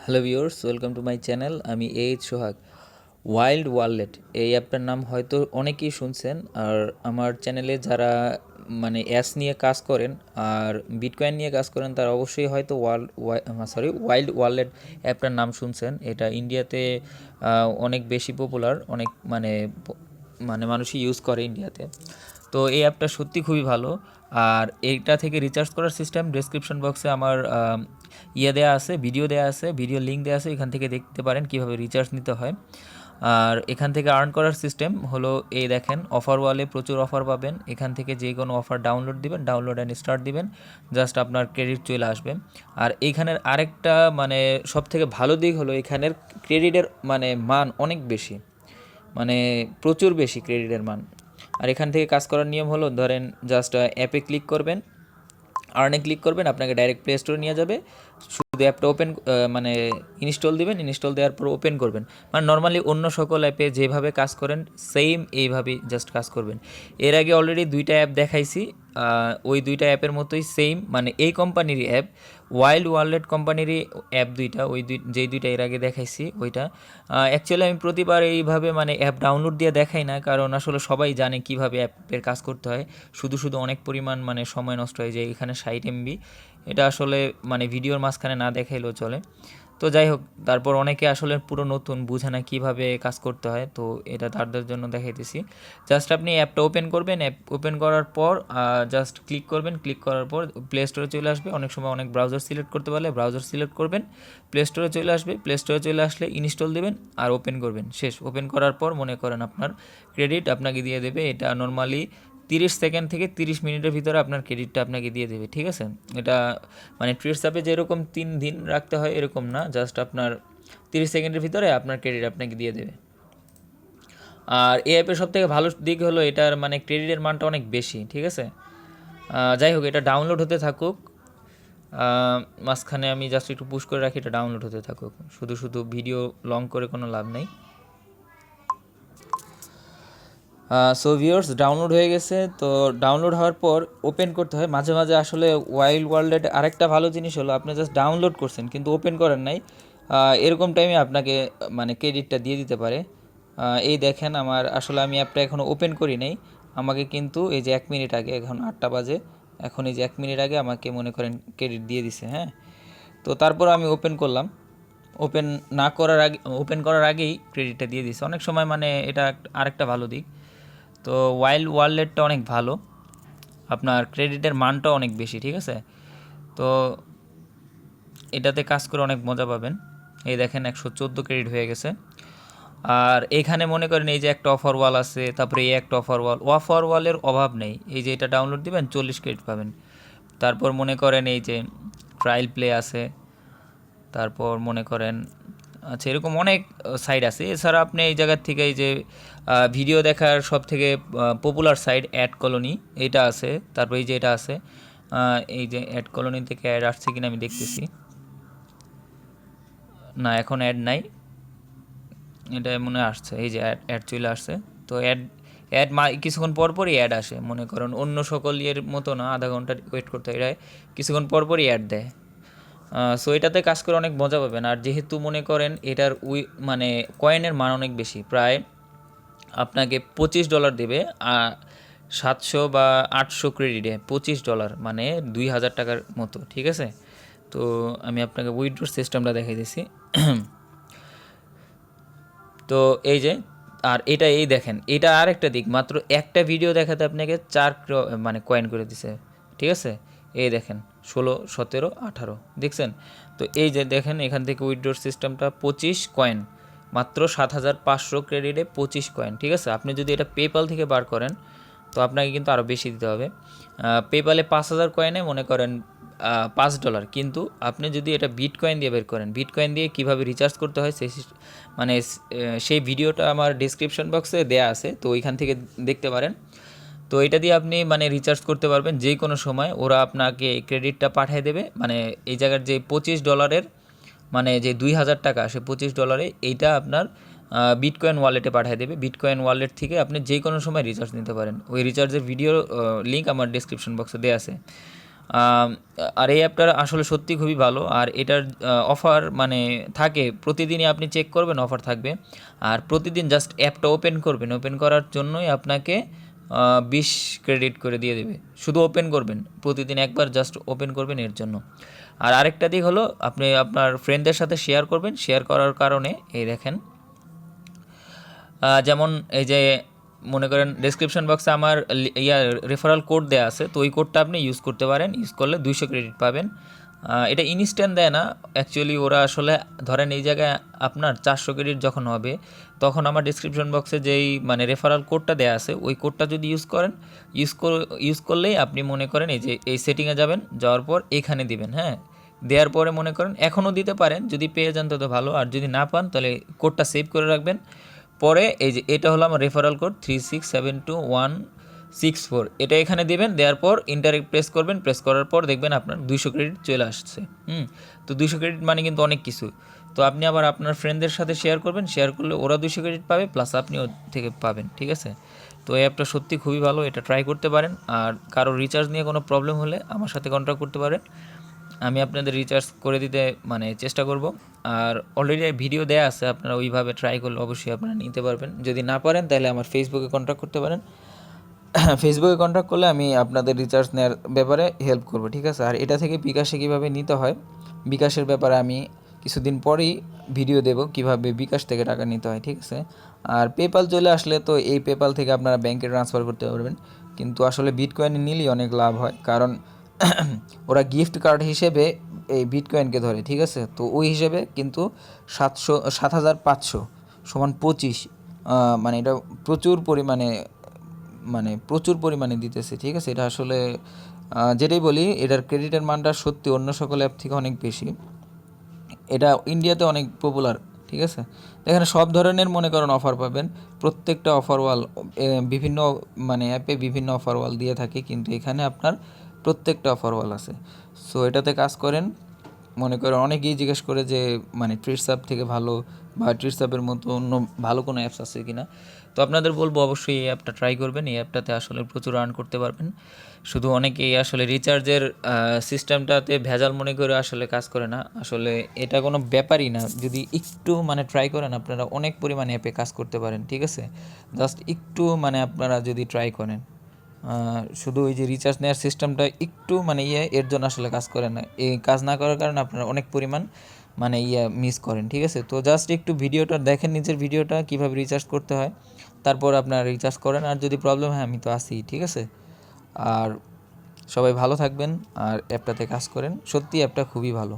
Hello viewers, welcome to my channel. আমি H সোহাগ। Wild wallet এই অ্যাপটার নাম হয়তো অনেকেই শুনছেন। আর আমার চ্যানেলে যারা মানে অ্যাস নিয়ে কাজ করেন আর বিটকয়েন নিয়ে কাজ করেন তারা অবশ্যই হয়তো ওয়াইল্ড ওয়ালেট অ্যাপটার নাম শুনছেন। এটা ইন্ডিয়াতে অনেক বেশি পপুলার, অনেক মানে মানুষই ইউজ করে ইন্ডিয়াতে। তো এই অ্যাপটা সত্যি খুবই ভালো। আর এইটা থেকে রিচার্জ করার সিস্টেম ডেসক্রিপশন বক্সে আমার দেওয়া আছে, ভিডিও দেওয়া আছে, ভিডিও লিঙ্ক দেওয়া আছে, এখান থেকে দেখতে পারেন কীভাবে রিচার্জ নিতে হয়। আর এখান থেকে আর্ন করার সিস্টেম হলো এই দেখেন, অফার ওয়ালে প্রচুর অফার পাবেন। এখান থেকে যে কোনো অফার ডাউনলোড দিবেন, ডাউনলোড অ্যান্ড স্টার্ট দিবেন, জাস্ট আপনার ক্রেডিট চলে আসবে। আর এইখানের আরেকটা মানে সবথেকে ভালো দিক হলো এখানের ক্রেডিটের মানে মান অনেক বেশি, মানে প্রচুর বেশি ক্রেডিটের মান। আর এখান থেকে কাজ করার নিয়ম হলো, ধরেন জাস্ট অ্যাপে ক্লিক করবেন, আর্নে ক্লিক করবেন, আপনাকে ডাইরেক্ট প্লে স্টোরে নিয়ে যাবে। শুধু অ্যাপটা ওপেন মানে ইনস্টল দিবেন, ইনস্টল দেওয়ার পর ওপেন করবেন। মানে নর্মালি অন্য সকল অ্যাপে যেভাবে কাজ করেন সেম এইভাবেই জাস্ট কাজ করবেন। এর আগে অলরেডি দুইটা অ্যাপ দেখাইছি, ওই দুইটা অ্যাপের মতোই সেম, মানে এই কোম্পানিরই অ্যাপ, ওয়াইল্ড ওয়ালেট কোম্পানিরই অ্যাপ দুইটা, যেই দুইটা এর আগে দেখাইছি ওইটা। অ্যাকচুয়ালি আমি প্রতিবার এইভাবে মানে অ্যাপ ডাউনলোড দিয়ে দেখাই না, কারণ আসলে সবাই জানে কিভাবে অ্যাপের কাজ করতে হয়। শুধু অনেক পরিমাণ মানে সময় নষ্ট হয়ে যায়। এখানে 60 MB, এটা আসলে মানে ভিডিওর মাঝখানে না দেখাইলেও চলে। তো যাই হোক, তারপর অনেকে আসলে পুরো নতুন, বুঝে না কীভাবে কাজ করতে হয়, তো এটা তাদের জন্য দেখাইতেছি। জাস্ট আপনি অ্যাপটা ওপেন করবেন, অ্যাপ ওপেন করার পর জাস্ট ক্লিক করবেন, ক্লিক করার পর প্লে স্টোরে চলে আসবে। অনেক সময় অনেক ব্রাউজার সিলেক্ট করতে পারলে ব্রাউজার সিলেক্ট করবেন, প্লে স্টোরে চলে আসবে। প্লে স্টোরে চলে আসলে ইনস্টল দেবেন আর ওপেন করবেন, শেষ। ওপেন করার পর মনে করেন আপনার ক্রেডিট আপনাকে দিয়ে দেবে। এটা নর্মালি 30 সেকেন্ড থেকে 30 মিনিটের ভিতরে আপনার ক্রেডিটটা আপনাকে দিয়ে দেবে, ঠিক আছে? এটা মানে ট্রেডস অ্যাপে যেরকম 3 দিন রাখতে হয় এরকম না, জাস্ট আপনার 30 সেকেন্ডের ভিতরে আপনার ক্রেডিট আপনাকে দিয়ে দেবে। আর এই অ্যাপের সবথেকে ভালো দিক হলো এটার মানে ক্রেডিটের মানটা অনেক বেশি, ঠিক আছে? যাই হোক, এটা ডাউনলোড হতে থাকুক। মাঝখানে আমি জাস্ট একটু পুশ করে রাখি, এটা ডাউনলোড হতে থাকুক। শুধু ভিডিও লং করে কোনো লাভ নেই। সো ভিউয়ার্স, ডাউনলোড হয়ে গেছে। তো ডাউনলোড হওয়ার পর ওপেন করতে হয় মাঝে মাঝে। আসলে ওয়াইল্ড ওয়ার্ল্ডের আরেকটা ভালো জিনিস হলো, আপনি জাস্ট ডাউনলোড করছেন কিন্তু ওপেন করেন নাই, এরকম টাইমে আপনাকে মানে ক্রেডিটটা দিয়ে দিতে পারে। এই দেখেন, আমার আসলে আমি অ্যাপটা এখনও ওপেন করি নাই। আমাকে কিন্তু এই যে 1 মিনিট আগে, এখন 8টা বাজে, এখন এই যে 1 মিনিট আগে আমাকে মনে করেন ক্রেডিট দিয়ে দিছে, হ্যাঁ। তো তারপর আমি ওপেন করলাম, ওপেন করার আগেই ক্রেডিটটা দিয়ে দিছে। অনেক সময় মানে এটা আরেকটা ভালো দিক। তো ওয়াইল্ড ওয়ালেটটা অনেক ভালো, আপনার ক্রেডিটের মানটাও অনেক বেশি, ঠিক আছে? তো এটাতে কাজ করে অনেক মজা পাবেন। এই দেখেন 114 ক্রেডিট হয়ে গেছে। আর এখানে মনে করেন এই যে একটা অফার ওয়াল আছে, তারপরে এই একটা অফার ওয়ালের অভাব নেই। এই যে এটা ডাউনলোড দিবেন 40 ক্রেডিট পাবেন। তারপর মনে করেন এই যে ট্রায়াল প্লে আছে, তারপর মনে করেন আচ্ছা এরকম অনেক সাইট আছে। এছাড়া আপনি এই জায়গার থেকে এই যে ভিডিও দেখার সব থেকে পপুলার সাইট অ্যাড কলোনি, এইটা আছে। তারপর এই যে এটা আছে, এই যে অ্যাড কলোনি থেকে অ্যাড আসছে কিনা আমি দেখতেছি। না, এখন অ্যাড নাই, এটা মনে আসছে, এই যে অ্যাড চলে আসছে। তো অ্যাড অ্যাড কিছুক্ষণ পরপরই অ্যাড আসে। মনে করেন অন্য সকল ইয়ের মতো না আধা ঘন্টা ওয়েট করতে হয়, এটা কিছুক্ষণ পরপরই অ্যাড দেয়। সো এটাতে কাজ করে অনেক মজা পাবেন। আর যেহেতু মনে করেন এটার মানে কয়েনের মান অনেক বেশি, প্রায় আপনাকে $25 দেবে, 700 বা 800 ক্রেডিটে $25, মানে 2000 টাকার মতো, ঠিক আছে? তো আমি আপনাকে উইথড্রোর সিস্টেমটা দেখাই দিচ্ছি। তো এই যে, আর এটা এই দেখেন, এটা আর একটা দিক, মাত্র একটা ভিডিও দেখাতে আপনাকে 4 মানে কয়েন করে দিছে, ঠিক আছে? এই দেখেন 16, 17, 18 দেখছেন? তো এই যে দেখেন, এখান থেকে উইথড্রোর সিস্টেমটা 25 কয়েন, মাত্র 7500 ক্রেডিটে 25 কয়েন, ঠিক আছে? আপনি যদি এটা পেপাল থেকে বার করেন তো আপনাকে কিন্তু আরও বেশি দিতে হবে। পেপালে 5000 কয়েনে মনে করেন $5, কিন্তু আপনি যদি এটা বিটকয়েন দিয়ে বের করেন, বিটকয়েন দিয়ে কীভাবে রিচার্জ করতে হয় মানে সেই ভিডিওটা আমার ডিসক্রিপশন বক্সে দেয়া আছে, তো ওইখান থেকে দেখতে পারেন। তো এটা দিয়ে আপনি মানে রিচার্জ করতে পারবেন যে কোনো সময়। ওরা আপনাকে ক্রেডিটটা পাঠিয়ে দেবে, মানে এই জায়গার যে $25, মানে যে 2000 টাকা, সে $25 এইটা আপনার বিটকয়েন ওয়ালেটে পাঠিয়ে দেবে। বিটকয়েন ওয়ালেট থেকে আপনি যে কোনো সময় রিচার্জ নিতে পারেন। ওই রিচার্জের ভিডিও লিঙ্ক আমার ডিসক্রিপশন বক্সে দেওয়া আছে। আম, আর এই অ্যাপটার আসলে সত্যি খুবই ভালো, আর এটার অফার মানে থাকে প্রতিদিনই, আপনি চেক করবেন অফার থাকবে। আর প্রতিদিন জাস্ট অ্যাপটা ওপেন করবেন, ওপেন করার জন্যই আপনাকে 20 ক্রেডিট করে দিয়ে দেবে। শুধু ওপেন করবেন, প্রতিদিন একবার জাস্ট ওপেন করবেন এর জন্য। আর আরেকটা দিক হলো, আপনি আপনার ফ্রেন্ডদের সাথে শেয়ার করবেন, শেয়ার করার কারণে এই দেখেন, যেমন এই যে মনে করেন ডেসক্রিপশন বক্সে আমার রেফারাল কোড দেওয়া আছে, তো ওই কোডটা আপনি ইউজ করতে পারেন, ইউজ করলে 200 ক্রেডিট পাবেন। এটা ইনস্ট্যান্ট দেয় না অ্যাকচুয়ালি, ওরা আসলে ধরেন এই জায়গায় আপনার 400 ক্রেডিট যখন হবে, তখন আমার ডেসক্রিপশন বক্সে যেই মানে রেফারাল কোডটা দেওয়া আছে, ওই কোডটা যদি ইউজ করেন, ইউজ করলেই আপনি মনে করেন এই যে এই সেটিংয়ে যাবেন, যাওয়ার পর এখানে দিবেন, হ্যাঁ। দেওয়ার পরে মনে করেন এখনও দিতে পারেন, যদি পেয়ে যান তত ভালো, আর যদি না পান তাহলে কোডটা সেভ করে রাখবেন। পরে এই যে এটা হলো আমার রেফারাল কোড 36726164, এটা এখানে দেবেন, দেওয়ার পর ইন্টারেক্ট প্রেস করবেন, প্রেস করার পর দেখবেন আপনার 200 ক্রেডিট চলে আসছে। তো 200 ক্রেডিট মানে কিন্তু অনেক কিছু। তো আপনি আবার আপনার ফ্রেন্ডদের সাথে শেয়ার করবেন, শেয়ার করলে ওরা 200 ক্রেডিট পাবে, প্লাস আপনি ওর থেকে পাবেন, ঠিক আছে। তো এই অ্যাপটা সত্যি খুবই ভালো, এটা ট্রাই করতে পারেন। আর কারো রিচার্জ নিয়ে কোনো প্রবলেম হলে আমার সাথে কন্ট্যাক্ট করতে পারেন, আমি আপনাদের রিচার্জ করে দিতে মানে চেষ্টা করব। আর অলরেডি ভিডিও দেয়া আছে, আপনারা ওইভাবে ট্রাই করলে অবশ্যই আপনারা নিতে পারবেন। যদি না পারেন তাহলে আমার ফেসবুকে কন্ট্যাক্ট করতে পারেন। ফেসবুকে কন্ট্যাক্ট করলে আমি আপনাদের রিচার্জ নেওয়ার ব্যাপারে হেল্প করব, ঠিক আছে। আর এটা থেকে বিকাশে কীভাবে নিতে হয়, বিকাশের ব্যাপারে আমি কিছুদিন পরেই ভিডিও দেব, কিভাবে বিকাশ থেকে টাকা নিতে হয়, ঠিক আছে। আর পেপাল চলে আসলে তো এই পেপাল থেকে আপনারা ব্যাংকে ট্রান্সফার করতে পারবেন, কিন্তু আসলে বিটকয়েনে নিলেই অনেক লাভ হয়, কারণ ওরা গিফট কার্ড হিসেবে এই বিটকয়েনকে ধরে, ঠিক আছে। তো ওই হিসেবে কিন্তু 7500 সমান 25, মানে এটা প্রচুর পরিমাণে, মানে প্রচুর পরিমাণে দিতেছে, ঠিক আছে। এটা আসলে যেটাই বলি, এটার ক্রেডিটের মানটা সত্যি অন্য সকল অ্যাপ থেকে অনেক বেশি। এটা ইন্ডিয়াতে অনেক পপুলার, ঠিক আছে। এখানে সব ধরনের মনে করেন অফার পাবেন, প্রত্যেকটা অফার ওয়াল বিভিন্ন মানে অ্যাপে বিভিন্ন অফার ওয়াল দিয়ে থাকে, কিন্তু এখানে আপনার প্রত্যেকটা অফার ওয়াল আছে। সো এটাতে কাজ করেন। মনে করেন অনেকেই জিজ্ঞেস করে যে মানে ট্রিটস থেকে ভালো বা ট্রিটস মতো অন্য ভালো কোনো অ্যাপস আছে কি না। তো আপনাদের বলবো অবশ্যই এই অ্যাপটা ট্রাই করবেন, এই অ্যাপটাতে আসলে প্রচুর আর্ন করতে পারবেন। শুধু অনেকেই আসলে রিচার্জের সিস্টেমটাতে ভেজাল মনে করে আসলে কাজ করে না, আসলে এটা কোনো ব্যাপারই না। যদি একটু মানে ট্রাই করেন, আপনারা অনেক পরিমাণে অ্যাপে কাজ করতে পারেন, ঠিক আছে। জাস্ট একটু মানে আপনারা যদি ট্রাই করেন, শুধু ওই যে রিচার্জ নেওয়ার সিস্টেমটা একটু মানে এর জন্য আসলে কাজ করে না, এই কাজ না করার কারণে আপনারা অনেক পরিমাণ মানে মিস করেন, ঠিক আছে। তো জাস্ট একটু ভিডিওটা দেখেন, নিজের ভিডিওটা কীভাবে রিচার্জ করতে হয়, তারপর আপনারা রিচার্জ করেন। আর যদি প্রবলেম হয় আমি তো আছি, ঠিক আছে। আর সবাই ভালো থাকবেন, আর অ্যাপটাতে কাজ করেন, সত্যি অ্যাপটা খুবই ভালো।